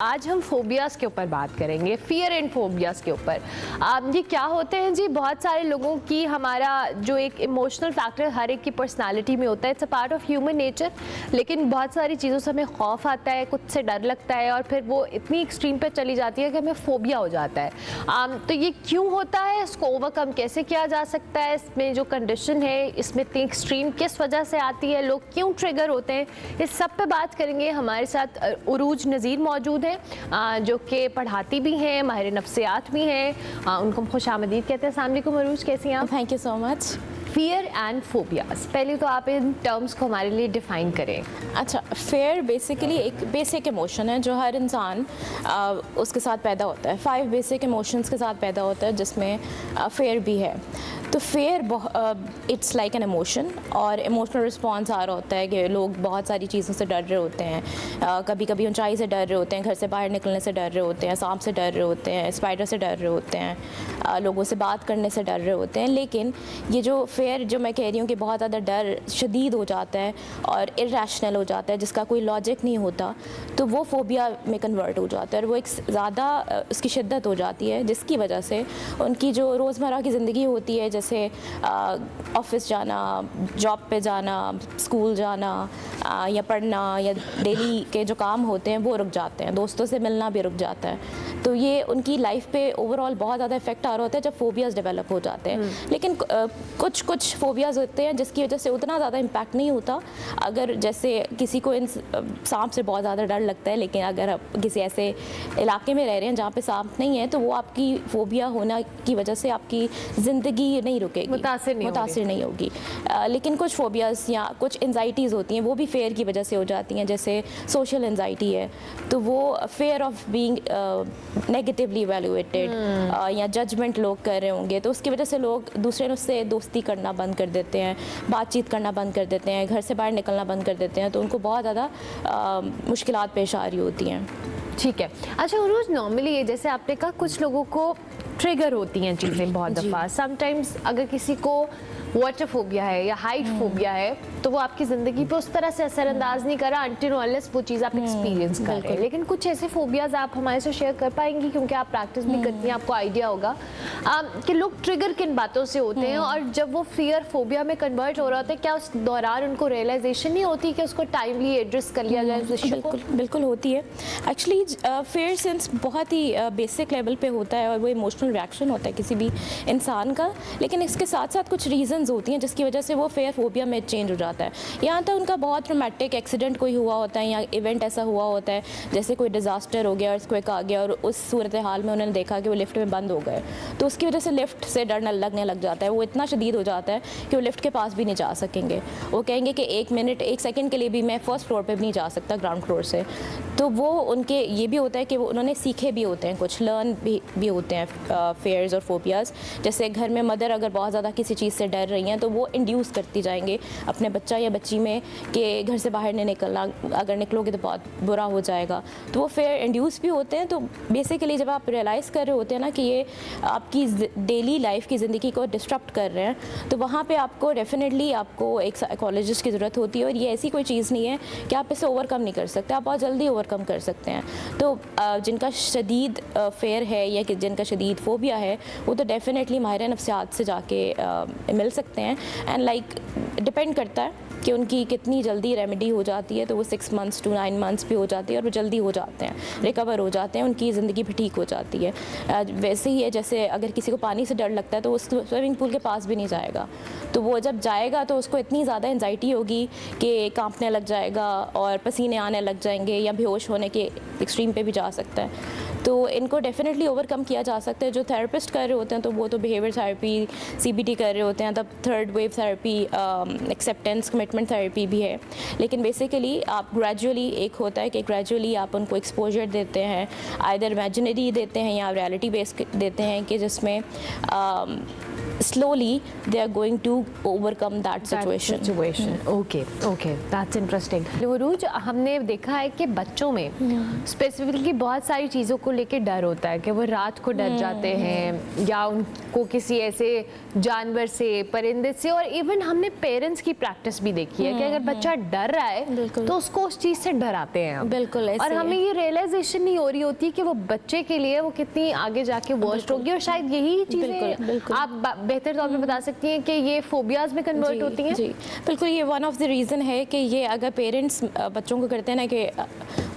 आज हम फोबियाज के ऊपर बात करेंगे, फियर एंड फोबियाज के ऊपर। ये क्या होते हैं जी? बहुत सारे लोगों की हमारा जो एक इमोशनल फैक्टर हर एक की पर्सनालिटी में होता है, it's a part of human nature. लेकिन बहुत सारी चीज़ों से हमें खौफ आता है, कुछ से डर लगता है और फिर वो इतनी एक्सट्रीम पे चली जाती है कि हमें फोबिया हो जाता है। तो ये क्यों होता है, इसको ओवरकम कैसे किया जा सकता है, इसमें जो कंडीशन है इसमें इतनी एक्सट्रीम किस वजह से आती है, लोग क्यों ट्रिगर होते हैं, इस सब पे बात करेंगे। हमारे साथ उरूज नज़ीर मौजूद है जो कि पढ़ाती भी हैं, माहिर नफ्सियात भी हैं, उनको खुशामदीद कहते हैं। अस्सलाम वालेकुम उरूज, कैसी हैं आप? Thank you so much. Fear and phobias, पहले तो आप इन टर्म्स को हमारे लिए डिफाइन करें। अच्छा, फेयर बेसिकली एक बेसिक इमोशन है जो हर इंसान उसके साथ पैदा होता है। 5 बेसिक इमोशंस के साथ पैदा होता है जिसमें फेयर भी है। तो fair it's like an emotion और इमोशनल रिस्पॉन्स आ रहा होता है कि लोग बहुत सारी चीज़ों से डर रहे होते हैं। कभी कभी ऊंचाई से डर रहे होते हैं, घर से बाहर निकलने से डर रहे होते हैं, सांप से डर रहे होते हैं, स्पाइडर से डर रहे होते हैं, लोगों से बात करने से डर रहे होते हैं। लेकिन ये जो फेयर जो मैं कह रही हूँ कि बहुत ज़्यादा डर शदीद हो जाता है और इर्रेशनल हो जाता है, जिसका कोई लॉजिक नहीं होता, तो वो फोबिया में कन्वर्ट हो जाता है और वो एक ज़्यादा उसकी शिद्दत हो जाती है, जिसकी वजह से उनकी जो रोज़मर्रा की ज़िंदगी होती है, जैसे ऑफिस जाना, जॉब पे जाना, स्कूल जाना या पढ़ना या डेली के जो काम होते हैं वो रुक जाते हैं, दोस्तों से मिलना भी रुक जाता है। तो ये उनकी लाइफ पे ओवरऑल बहुत ज़्यादा इफेक्ट आ रहा होता है जब फोबियाज़ डेवलप हो जाते हैं। लेकिन कुछ फोबियाज़ होते हैं जिसकी वजह से उतना ज़्यादा इम्पैक्ट नहीं होता। अगर जैसे किसी को सांप से बहुत ज़्यादा डर लगता है, लेकिन अगर आप किसी ऐसे इलाके में रह रहे हैं जहाँ पे सांप नहीं है, तो वो आपकी फोबिया होने की वजह से आपकी ज़िंदगी नहीं रुकेगी, मुतासिर नहीं होगी। लेकिन कुछ फोबियाज़ या कुछ एंजाइटीज़ होती हैं वो भी फेयर की वजह से हो जाती हैं। जैसे सोशल एंजाइटी है, तो वो fair of being negatively evaluated या जजमेंट लोग कर रहे होंगे, तो उसकी वजह से लोग दूसरे से दोस्ती करना बंद कर देते हैं, बातचीत करना बंद कर देते हैं, घर से बाहर निकलना बंद कर देते हैं, तो उनको बहुत ज़्यादा मुश्किलात पेश आ रही होती हैं। ठीक है। अच्छा उरूज, नॉर्मली ये जैसे आपने कहा कुछ लोगों को ट्रिगर होती हैं चीज़ें बहुत दफ़ा। समटाइम्स अगर किसी को वाटर फोबिया है या हाइट फोबिया है तो वो आपकी ज़िंदगी पे उस तरह से असरअंदाज नहीं करा अनटिल अनलेस वो चीज़ आप एक्सपीरियंस कर रहे हैं। लेकिन कुछ ऐसे फोबियाज आप हमारे से शेयर कर पाएंगी, क्योंकि आप प्रैक्टिस भी करती हैं, आपको आइडिया होगा कि लोग ट्रिगर किन बातों से होते हैं और जब वो फियर फोबिया में कन्वर्ट हो रहा होता है, क्या उस दौरान उनको रियलाइजेशन नहीं होती कि उसको टाइमली एड्रेस कर लिया जाए उस इश्यू को? बिल्कुल होती है। एक्चुअली फेयर सेंस बहुत ही बेसिक लेवल पे होता है और वो इमोशनल रिएक्शन होता है किसी भी इंसान का। लेकिन इसके साथ साथ कुछ रीजंस होती हैं जिसकी वजह से वो फेयर फोबिया में चेंज हो जाता है। यहाँ तक उनका बहुत ट्रॉमेटिक एक्सीडेंट कोई हुआ होता है या इवेंट ऐसा हुआ होता है, जैसे कोई डिज़ास्टर हो गया, अर्थक्वेक आ गया और उस सूरत हाल में उन्होंने देखा कि वो लिफ्ट में बंद हो गए, तो उसकी वजह से लिफ्ट से डर लगने लग जाता है। वो इतना शदीद हो जाता है कि वो लिफ्ट के पास भी नहीं जा सकेंगे। वो कहेंगे कि 1 मिनट 1 सेकंड के लिए भी मैं फर्स्ट फ्लोर पे भी नहीं जा सकता, ग्राउंड फ्लोर से। तो वो उनके ये भी होता है कि वो उन्होंने सीखे भी होते हैं, कुछ लर्न भी होते हैं फेयर्स और फोबियाज़। जैसे घर में मदर अगर बहुत ज़्यादा किसी चीज़ से डर रही हैं तो वो इंड्यूस करती जाएंगे अपने बच्चा या बच्ची में कि घर से बाहर नहीं निकलना, अगर निकलोगे तो बहुत बुरा हो जाएगा। तो वो फेयर इंड्यूस भी होते हैं। तो बेसिकली जब आप रियलाइज़ कर रहे होते हैं ना कि ये आपकी डेली लाइफ की ज़िंदगी को डिस्टर्ब कर रहे हैं, तो वहाँ पे आपको डेफिनेटली आपको एक साइकोलॉजिस्ट की ज़रूरत होती है। और ये ऐसी कोई चीज़ नहीं है कि आप इसे ओवरकम नहीं कर सकते, आप बहुत जल्दी ओवरकम कर सकते हैं। तो जिनका शदीद फेयर है या कि जिनका शदीद फोबिया है, वो तो डेफिनेटली माहिर नफ्सियात से जाके मिल सकते हैं। एंड लाइक डिपेंड करता है कि उनकी कितनी जल्दी रेमेडी हो जाती है, तो वो 6 मंथ्स टू 9 मंथ्स भी हो जाती है और वो जल्दी हो जाते हैं, रिकवर हो जाते हैं, उनकी ज़िंदगी भी ठीक हो जाती है। वैसे ही है जैसे अगर किसी को पानी से डर लगता है तो वो स्विमिंग पूल के पास भी नहीं जाएगा, तो वो जब जाएगा तो उसको इतनी ज़्यादा एंजाइटी होगी कि कांपने लग जाएगा और पसीने आने लग जाएंगे या बेहोश होने के एक्सट्रीम पे भी जा सकता है। तो इनको डेफिनेटली ओवरकम किया जा सकता है। जो थेरेपिस्ट कर रहे होते हैं तो वो तो बिहेवियर थेरेपी, CBT कर रहे होते हैं, तब third wave therapy, acceptance commitment therapy भी है। लेकिन बेसिकली आप ग्रेजुअली, एक होता है कि ग्रेजुअली आप उनको एक्सपोजर देते हैं, आइदर इमेजिनरी देते हैं या रियलिटी बेस्ड देते हैं, कि जिसमें slowly they are going to overcome that situation. Okay that's interesting. Nuruz, हमने देखा है कि बच्चों में स्पेसिफिकली बहुत सारी चीज़ों को लेके डर होता है कि वो रात को डर जाते हैं या उनको किसी ऐसे जानवर से, परिंदे से, और इवन हमने पेरेंट्स की प्रैक्टिस भी देखी है कि अगर बच्चा डर रहा है तो उसको उस चीज़ से डराते हैं हम। बिल्कुल ऐसे और हमें ये रियलाइजेशन नहीं हो रही होती कि वो बच्चे के लिए वो कितनी आगे जाके वर्स्ट होगी, और शायद यही चीज़ें आप बेहतर तौर पे बता सकती हैं कि ये फोबियाज में कन्वर्ट होती हैं। जी बिल्कुल, ये वन ऑफ द रीज़न है कि ये अगर पेरेंट्स बच्चों को करते हैं ना कि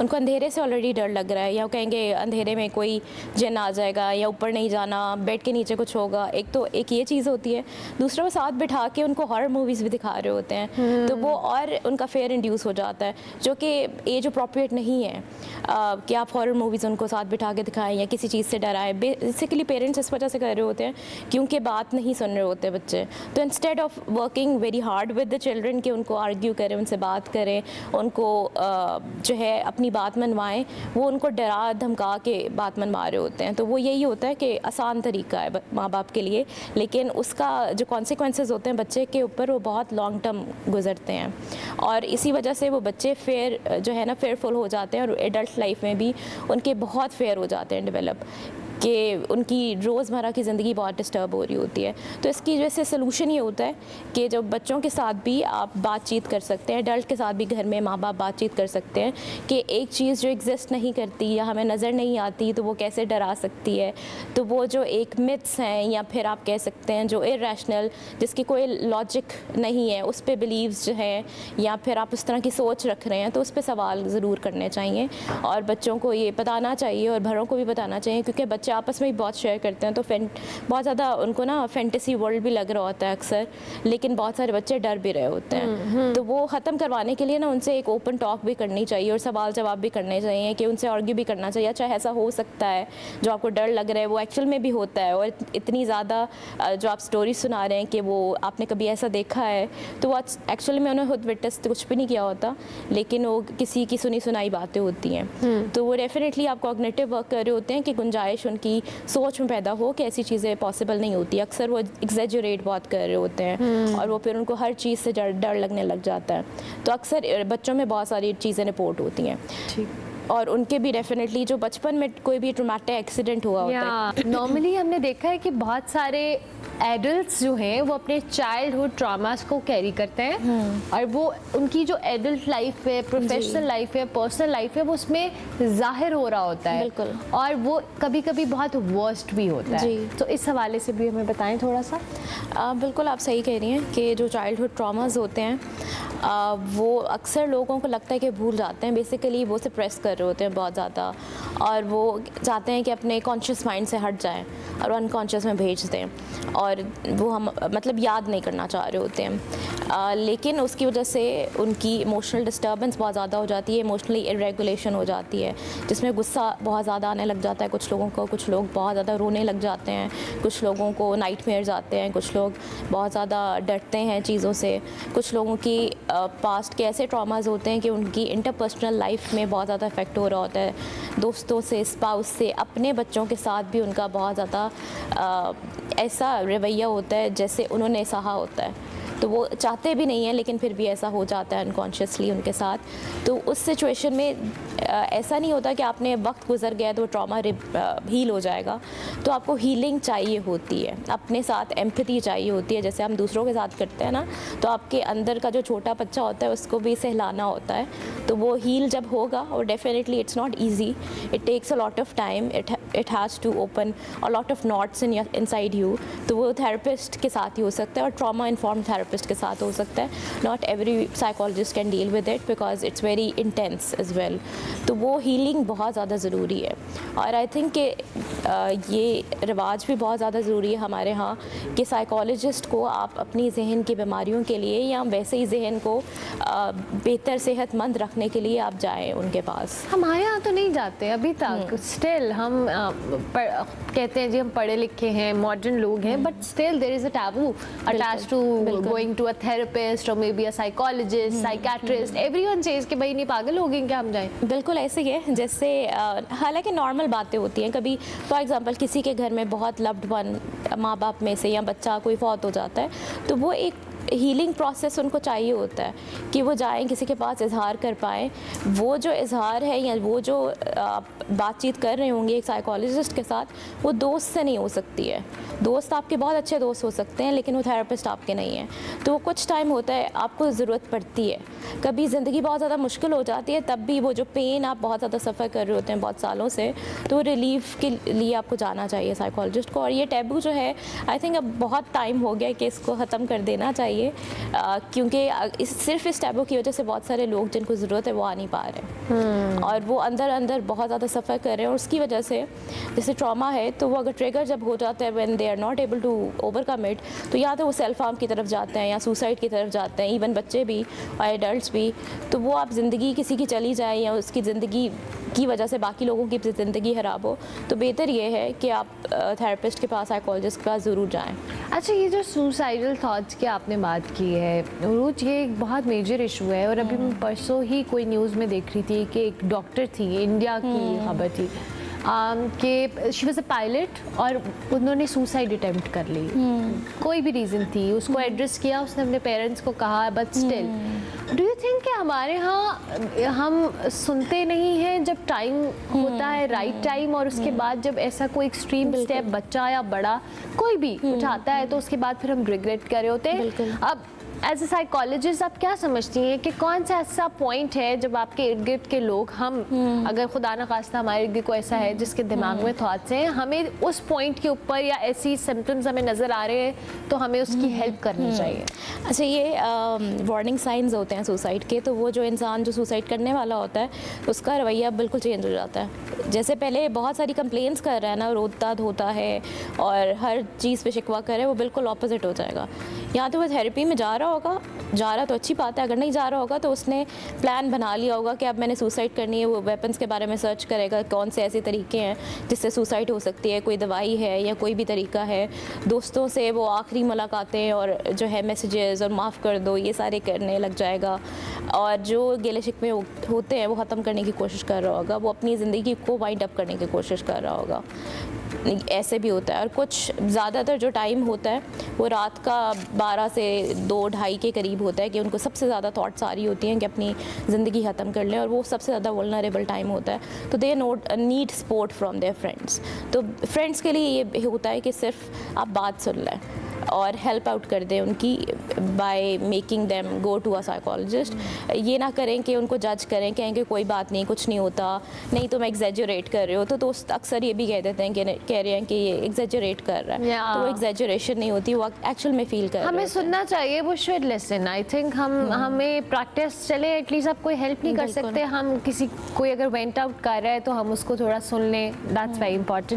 उनको अंधेरे से ऑलरेडी डर लग रहा है, या वो कहेंगे अंधेरे में कोई जिन आ जाएगा या ऊपर नहीं जाना, बेड के नीचे कुछ होगा, एक ये चीज़ होती है। दूसरा, वो साथ बिठा के उनको हॉरर मूवीज़ भी दिखा रहे होते हैं, तो वो और उनका फेयर इंड्यूस हो जाता है, जो कि एज अप्रोप्रिएट नहीं है कि आप हॉरर मूवीज़ उनको साथ बिठा के दिखाएं या किसी चीज़ से डराएं। बेसिकली पेरेंट्स इस वजह से कर रहे होते हैं क्योंकि बात नहीं सुन रहे होते बच्चे। तो instead of working very hard with the children कि उनको आर्ग्यू करें, उनसे बात करें, उनको जो है अपनी बात मनवाएं, वो उनको डरा धमका के बात मनवा रहे होते हैं। तो वो यही होता है कि आसान तरीका है माँ बाप के लिए, लेकिन उसका जो कॉन्सिक्वेंसेस होते हैं बच्चे के ऊपर वो बहुत लॉन्ग टर्म गुजरते हैं, और इसी वजह से वो बच्चे फेयर जो है ना फेयरफुल हो जाते हैं, और एडल्ट लाइफ में भी उनके बहुत फेयर हो जाते हैं डेवलप, कि उनकी रोज़मर्रा की ज़िंदगी बहुत डिस्टर्ब हो रही होती है। तो इसकी वजह से सलूशन ये होता है कि जब बच्चों के साथ भी आप बातचीत कर सकते हैं, एडल्ट के साथ भी घर में माँ बाप बातचीत कर सकते हैं कि एक चीज़ जो एग्जिस्ट नहीं करती या हमें नज़र नहीं आती तो वो कैसे डरा सकती है। तो वो जो एक मिथ्स हैं, या फिर आप कह सकते हैं जो इरेशनल, जिसकी कोई लॉजिक नहीं है, उस पर बिलीव्स जो हैं, या फिर आप उस तरह की सोच रख रहे हैं, तो उस पर सवाल ज़रूर करने चाहिए, और बच्चों को ये बताना चाहिए और बड़ों को भी बताना चाहिए, क्योंकि बच्चे आपस में ही बहुत शेयर करते हैं। तो बहुत ज़्यादा उनको ना फैंटेसी वर्ल्ड भी लग रहा होता है अक्सर, लेकिन बहुत सारे बच्चे डर भी रहे होते हैं। तो वो ख़त्म करवाने के लिए ना उनसे एक ओपन टॉक भी करनी चाहिए और सवाल जवाब भी करने चाहिए, कि उनसे आर्ग्यू भी करना चाहिए, अच्छा ऐसा हो सकता है जो आपको डर लग रहा है वो एक्चुअल में भी होता है, और इतनी ज़्यादा जो आप स्टोरी सुना रहे हैं कि वो आपने कभी ऐसा देखा है, तो वो एक्चुअली में उन्होंने खुद विटनेस तो कुछ भी नहीं किया होता, लेकिन वो किसी की सुनी सुनाई बातें होती हैं। तो वो डेफिनेटली आप कॉग्निटिव वर्क कर रहे होते हैं कि गुंजाइश उनकी सोच में पैदा हो कि ऐसी चीज़ें पॉसिबल नहीं होती। अक्सर वो एग्जेजरेट बहुत कर रहे होते हैं, और वो फिर उनको हर चीज़ से डर लगने लग जाता है। तो अक्सर बच्चों में बहुत सारी चीज़ें रिपोर्ट होती हैं, और उनके भी डेफिनेटली जो बचपन में कोई भी ट्रॉमेटिक एक्सीडेंट हुआ होता है। नॉर्मली हमने देखा है कि बहुत सारे एडल्ट्स जो हैं वो अपने चाइल्डहुड ट्रॉमास को कैरी करते हैं, और वो उनकी जो एडल्ट लाइफ है, प्रोफेशनल लाइफ है, पर्सनल लाइफ है, वो उसमें जाहिर हो रहा होता है। बिल्कुल। और वो कभी कभी बहुत वर्स्ट भी होता है। तो इस हवाले से भी हमें बताएं थोड़ा सा। बिल्कुल आप सही कह रही हैं कि जो चाइल्डहुड ट्रॉमास होते हैं वो अक्सर लोगों को लगता है कि भूल जाते हैं, बेसिकली वो सप्रेस कर रहे होते हैं बहुत ज़्यादा, और वो चाहते हैं कि अपने कॉन्शियस माइंड से हट जाएं और अनकॉन्शियस में भेज दें, और वो हम मतलब याद नहीं करना चाह रहे होते हैं। लेकिन उसकी वजह से उनकी इमोशनल डिस्टर्बेंस बहुत ज़्यादा हो जाती है, इमोशनली इरेगुलेशन हो जाती है, जिसमें गुस्सा बहुत ज़्यादा आने लग जाता है कुछ लोगों को, कुछ लोग बहुत ज़्यादा रोने लग जाते हैं, कुछ लोगों को नाइटमेयर्स आते हैं, कुछ लोग बहुत ज़्यादा डरते हैं चीज़ों से, कुछ लोगों की पास्ट के ऐसे ट्रॉमास होते हैं कि उनकी इंटरपर्सनल लाइफ में बहुत ज़्यादा इफेक्ट हो रहा होता है, दोस्तों से, स्पाउस से, अपने बच्चों के साथ भी उनका बहुत ज़्यादा ऐसा रवैया होता है जैसे उन्होंने सहा होता है, तो वो चाहते भी नहीं हैं लेकिन फिर भी ऐसा हो जाता है अनकॉन्शियसली उनके साथ। तो उस सिचुएशन में ऐसा नहीं होता कि आपने वक्त गुजर गया तो ट्रॉमा हील हो जाएगा, तो आपको हीलिंग चाहिए होती है, अपने साथ एम्पैथी चाहिए होती है, जैसे हम दूसरों के साथ करते हैं ना, तो आपके अंदर का जो छोटा बच्चा होता है उसको भी सहलाना होता है, तो वो हील जब होगा, और definitely it's not easy, it takes a lot of time, it has to open a lot of knots inside you, तो वो थेरेपिस्ट के साथ ही हो सकता है, और ट्रॉमा इन्फॉर्म्ड थेरेपिस्ट के साथ हो सकता है। Not every psychologist can deal with it because it's very intense as well, तो वो हीलिंग बहुत ज़्यादा ज़रूरी है। और आई थिंक कि ये रिवाज भी बहुत ज़्यादा ज़रूरी है हमारे यहाँ कि साइकोलॉजिस्ट को आप अपनी जहन की बीमारियों के लिए या वैसे ही जहन को बेहतर सेहतमंद रखने के लिए आप जाएं उनके पास। हमारे यहाँ तो नहीं जाते अभी तक, स्टिल हम कहते हैं जी हम पढ़े लिखे हैं, मॉडर्न लोग हैं, but still there is a taboo attached to going to a therapist और may be a psychologist, psychiatrist. Everyone says कि भाई नहीं पागल हो गई क्या हम जाएं. बिल्कुल ऐसे ही है. जैसे हालांकि नॉर्मल बातें होती हैं. कभी फॉर एग्जांपल किसी के घर में बहुत लव्ड वन माँ बाप में से या बच्चा कोई फौत हो जाता है, तो वो एक हीलिंग प्रोसेस उनको चाहिए होता है कि वो जाएं, किसी के पास इजहार कर पाएँ. वो जो इजहार है या वो जो बातचीत कर रहे होंगे एक साइकोलॉजिस्ट के साथ, वो दोस्त से नहीं हो सकती है. दोस्त आपके बहुत अच्छे दोस्त हो सकते हैं, लेकिन वो थेरेपिस्ट आपके नहीं हैं. तो वो कुछ टाइम होता है आपको ज़रूरत पड़ती है. कभी ज़िंदगी बहुत ज़्यादा मुश्किल हो जाती है, तब भी वो जो पेन आप बहुत ज़्यादा सफ़र कर रहे होते हैं बहुत सालों से, तो रिलीफ के लिए आपको जाना चाहिए साइकोलॉजिस्ट को. और ये टैबू जो है, आई थिंक अब बहुत टाइम हो गया कि इसको ख़त्म कर देना चाहिए, क्योंकि सिर्फ इस टैबू की वजह से बहुत सारे लोग जिनको ज़रूरत है वो आ नहीं पा रहे और वो अंदर अंदर बहुत ज़्यादा सफ़र कर रहे हैं. और उसकी वजह से जैसे ट्रॉमा है, तो वो अगर ट्रिगर जब हो जाता है when they are not able to overcome it, तो या तो वो सेल्फ हार्म की तरफ जाते हैं या सुसाइड की तरफ जाते हैं. इवन बच्चे भी और एडल्ट्स भी. तो वो आप ज़िंदगी किसी की चली जाए या उसकी ज़िंदगी की वजह से बाकी लोगों की ज़िंदगी ख़राब हो, तो बेहतर ये है कि आप थेरेपिस्ट के पास, साइकोलॉजिस्ट के पास ज़रूर जाएं. अच्छा, ये जो सुसाइडल थॉट्स की आपने बात की है रोज, ये एक बहुत मेजर इशू है. और अभी मैं परसों ही कोई न्यूज़ में देख रही थी कि एक डॉक्टर थी, इंडिया की खबर थी, कि शी वॉज अ पायलट और उन्होंने सुसाइड अटेम्प्ट कर ली. कोई भी रीज़न थी, उसको एड्रेस किया, उसने अपने पेरेंट्स को कहा, but still do you think कि हमारे यहाँ हम सुनते नहीं हैं जब टाइम होता है, राइट टाइम, और उसके बाद जब ऐसा कोई एक्सट्रीम स्टेप बच्चा या बड़ा कोई भी उठाता है, तो उसके बाद फिर हम रिग्रेट कर रहे होते हैं. अब एज ए साइकोलॉजिस्ट आप क्या समझती हैं कि कौन सा ऐसा पॉइंट है जब आपके इर्द गिर्द के लोग, हम अगर खुदा न खास्ता हमारे इर्द गिर्द को ऐसा है जिसके दिमाग में थॉट्स हैं, हमें उस पॉइंट के ऊपर या ऐसी सिम्टम्स हमें नज़र आ रहे हैं, तो हमें उसकी हेल्प करनी चाहिए. अच्छा, ये वार्निंग साइंस होते हैं सुसाइड के. तो वो जो इंसान जो सुसाइड करने वाला होता है, उसका रवैया बिल्कुल चेंज हो जाता है. जैसे पहले बहुत सारी कंप्लेंट्स कर रहा है ना, रोता धोता है और हर चीज़ पे शिकवा करे, वो बिल्कुल ऑपोजिट हो जाएगा. या तो वो थेरेपी में जा रहा तो अच्छी बात है. अगर नहीं जा रहा होगा तो उसने प्लान बना लिया होगा कि अब मैंने सुसाइड करनी है. वो वेपन्स के बारे में सर्च करेगा, कौन से ऐसे तरीके हैं जिससे सुसाइड हो सकती है, कोई दवाई है या कोई भी तरीका है. दोस्तों से वो आखिरी मुलाकातें और जो है मैसेजेस और माफ़ कर दो, ये सारे करने लग जाएगा. और जो गिले शिकवे होते हैं वो ख़त्म करने की कोशिश कर रहा होगा. वो अपनी ज़िंदगी को वाइंड अप करने की कोशिश कर रहा होगा. ऐसे भी होता है. और कुछ ज़्यादातर जो टाइम होता है वो रात का 12 से 2-2:30 के करीब होता है कि उनको सबसे ज़्यादा थॉट्स आ रही होती हैं कि अपनी ज़िंदगी ख़त्म कर लें, और वो सबसे ज़्यादा वल्नरेबल टाइम होता है. तो they need support from their friends. तो फ्रेंड्स के लिए ये होता है कि सिर्फ आप बात सुन लें और हेल्प आउट कर दें उनकी by making them go to a psychologist. ये ना करें कि उनको जज करें, कहें कि कोई बात नहीं, कुछ नहीं होता, नहीं तो मैं एग्जैजरेट कर रहे हो. तो दोस्त अक्सर ये भी कह देते हैं कि कह रहे हैं कि ये एग्जैजरेट कर रहा है. तो वो एग्जैजरेशन नहीं होती, वो एक्चुअल में फील कर रहे हैं. हमें सुनना चाहिए, वो शुड लिसन. आई थिंक हमें प्रैक्टिस चले. एटलीस्ट आप कोई हेल्प नहीं कर सकते, हम किसी कोई अगर वेंट आउट कर रहा है तो हम उसको थोड़ा सुन लें. That's very important.